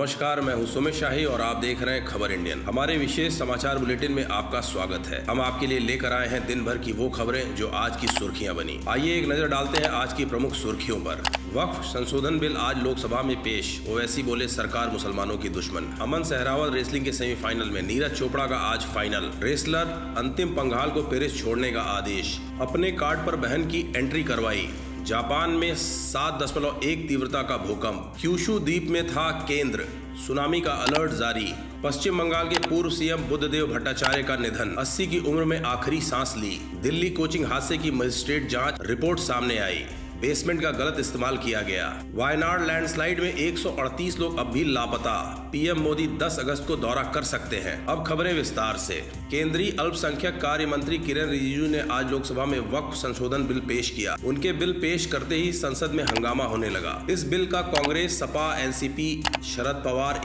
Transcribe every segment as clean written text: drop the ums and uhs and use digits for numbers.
नमस्कार, मैं हूं सुमित शाही और आप देख रहे हैं खबर इंडियन। हमारे विशेष समाचार बुलेटिन में आपका स्वागत है। हम आपके लिए लेकर आए हैं दिन भर की वो खबरें जो आज की सुर्खियां बनी। आइए एक नजर डालते हैं आज की प्रमुख सुर्खियों पर। वक्फ संशोधन बिल आज लोकसभा में पेश। ओवैसी बोले सरकार मुसलमानों की दुश्मन। अमन सहरावत रेसलिंग के सेमीफाइनल में। नीरज चोपड़ा का आज फाइनल। रेसलर अंतिम पंघाल को पेरिस छोड़ने का आदेश। अपने कार्ड पर बहन की एंट्री करवाई। जापान में 7.1 तीव्रता का भूकंप। क्यूशु द्वीप में था केंद्र। सुनामी का अलर्ट जारी। पश्चिम बंगाल के पूर्व सीएम बुद्धदेव भट्टाचार्य का निधन। 80 की उम्र में आखिरी सांस ली। दिल्ली कोचिंग हादसे की मजिस्ट्रेट जांच रिपोर्ट सामने आई। बेसमेंट का गलत इस्तेमाल किया गया। वायनाड लैंडस्लाइड में 138 लोग अब भी लापता। पीएम मोदी 10 अगस्त को दौरा कर सकते हैं। अब खबरें विस्तार से। केंद्रीय अल्पसंख्यक कार्य मंत्री किरेन रिजिजू ने आज लोकसभा में वक्फ संशोधन बिल पेश किया। उनके बिल पेश करते ही संसद में हंगामा होने लगा। इस बिल का Congress, Sapa, NCP, Sharad Pawar,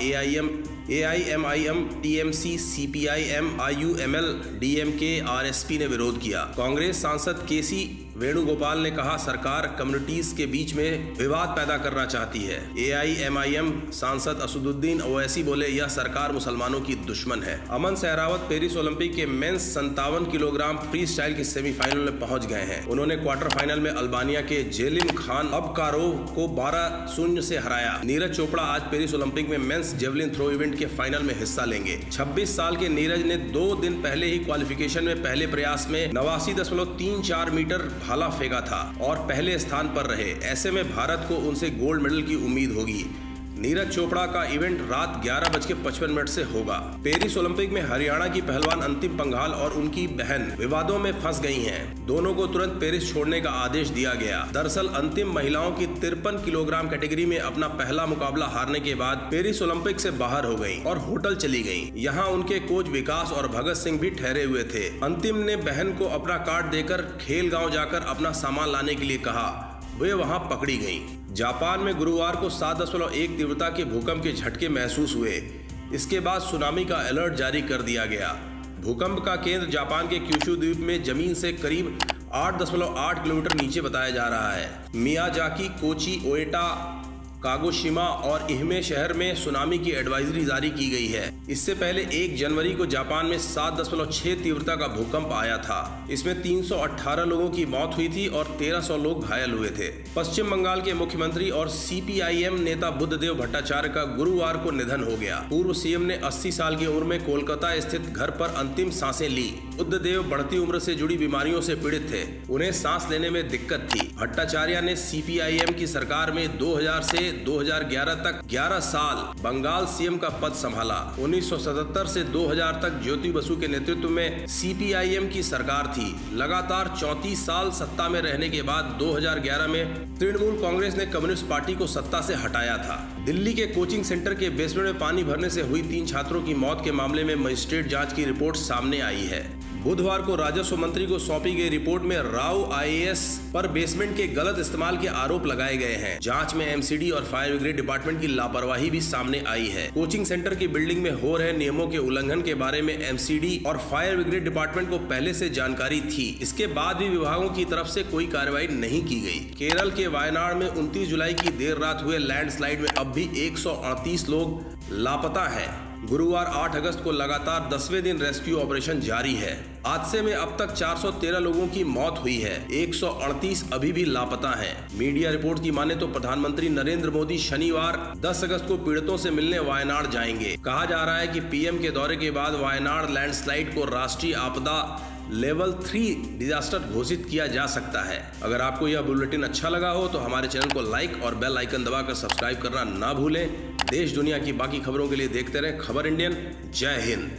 AIMIM, TMC, CPIM, IUML, DMK, RSP ने विरोध किया। कांग्रेस सांसद केसी वेणुगोपाल ने कहा सरकार कम्युनिटीज के बीच में विवाद पैदा करना चाहती है। एआईएमआईएम सांसद असदुद्दीन ओवैसी बोले यह सरकार मुसलमानों की दुश्मन है। अमन सहरावत पेरिस ओलंपिक के मेंस 57 किलोग्राम फ्री स्टाइल के सेमीफाइनल में पहुंच गए हैं। उन्होंने क्वार्टर फाइनल में अल्बानिया के जेलिम खान अबकारोव को 12-0 से हराया। नीरज चोपड़ा आज पेरिस ओलंपिक में मेंस जेवलिन थ्रो इवेंट के फाइनल में हिस्सा लेंगे। 26 साल के नीरज ने 2 दिन पहले ही क्वालिफिकेशन में पहले प्रयास में 89.34 मीटर भाला फेंका था और पहले स्थान पर रहे। ऐसे में भारत को उनसे गोल्ड मेडल की उम्मीद होगी। नीरज चोपड़ा का इवेंट रात 11:55 से होगा। पेरिस ओलंपिक में हरियाणा की पहलवान अंतिम पंघाल और उनकी बहन विवादों में फंस गई हैं। दोनों को तुरंत पेरिस छोड़ने का आदेश दिया गया। दरअसल अंतिम महिलाओं की 53 किलोग्राम कैटेगरी में अपना पहला मुकाबला हारने के बाद पेरिस ओलंपिक से बाहर हो गयी और होटल चली गयी। यहाँ उनके कोच विकास और भगत सिंह भी ठहरे हुए थे। अंतिम ने बहन को अपना कार्ड देकर खेल गाँव जाकर अपना सामान लाने के लिए कहा। वे वहां पकड़ी गईं। जापान में गुरुवार को 7.1 तीव्रता के भूकंप के झटके महसूस हुए। इसके बाद सुनामी का अलर्ट जारी कर दिया गया। भूकंप का केंद्र जापान के क्यूशु द्वीप में जमीन से करीब 8.8 किलोमीटर नीचे बताया जा रहा है। मियाजाकी, कोची, ओएटा, कागोशिमा और इहमे शहर में सुनामी की एडवाइजरी जारी की गई है। इससे पहले 1 जनवरी को जापान में 7.6 तीव्रता का भूकंप आया था। इसमें 318 लोगों की मौत हुई थी और 1300 लोग घायल हुए थे। पश्चिम बंगाल के मुख्यमंत्री और सीपीआईएम नेता बुद्धदेव भट्टाचार्य का गुरुवार को निधन हो गया। पूर्व सीएम ने 80 साल की उम्र में कोलकाता स्थित घर पर अंतिम सांसें ली। बुद्धदेव बढ़ती उम्र से जुड़ी बीमारियों से पीड़ित थे। उन्हें सांस लेने में दिक्कत थी। भट्टाचार्य ने सीपीआईएम की सरकार में 2000 से 2011 तक 11 साल बंगाल सीएम का पद संभाला। 1977 से 2000 तक ज्योति बसु के नेतृत्व में सीपीआईएम की सरकार थी। लगातार 34 साल सत्ता में रहने के बाद 2011 में तृणमूल कांग्रेस ने कम्युनिस्ट पार्टी को सत्ता से हटाया था। दिल्ली के कोचिंग सेंटर के बेसमेंट में पानी भरने से हुई 3 छात्रों की मौत के मामले में मजिस्ट्रेट जांच की रिपोर्ट सामने आई है। बुधवार को राजस्व मंत्री को सौंपी गई रिपोर्ट में राव आईएएस पर बेसमेंट के गलत इस्तेमाल के आरोप लगाए गए हैं। जांच में एमसीडी और फायर ब्रिगेड डिपार्टमेंट की लापरवाही भी सामने आई है। कोचिंग सेंटर की बिल्डिंग में हो रहे नियमों के उल्लंघन के बारे में एमसीडी और फायर ब्रिगेड डिपार्टमेंट को पहले से जानकारी थी। इसके बाद भी विभागों की तरफ से कोई कार्रवाई नहीं की गई। केरल के वायनाड में 29 जुलाई की देर रात हुए लैंडस्लाइड में अब भी 138 लोग लापता हैं। गुरुवार 8 अगस्त को लगातार 10वें दिन रेस्क्यू ऑपरेशन जारी है। हादसे में अब तक 413 लोगों की मौत हुई है। 138 अभी भी लापता हैं। मीडिया रिपोर्ट की माने तो प्रधानमंत्री नरेंद्र मोदी शनिवार 10 अगस्त को पीड़ितों से मिलने वायनाड जाएंगे। कहा जा रहा है कि पीएम के दौरे के बाद वायनाड लैंडस्लाइड को राष्ट्रीय आपदा लेवल 3 डिजास्टर घोषित किया जा सकता है। अगर आपको यह बुलेटिन अच्छा लगा हो तो हमारे चैनल को लाइक और बेल आइकन दबाकर सब्सक्राइब करना ना भूलें। देश दुनिया की बाकी खबरों के लिए देखते रहें खबर इंडियन। जय हिंद।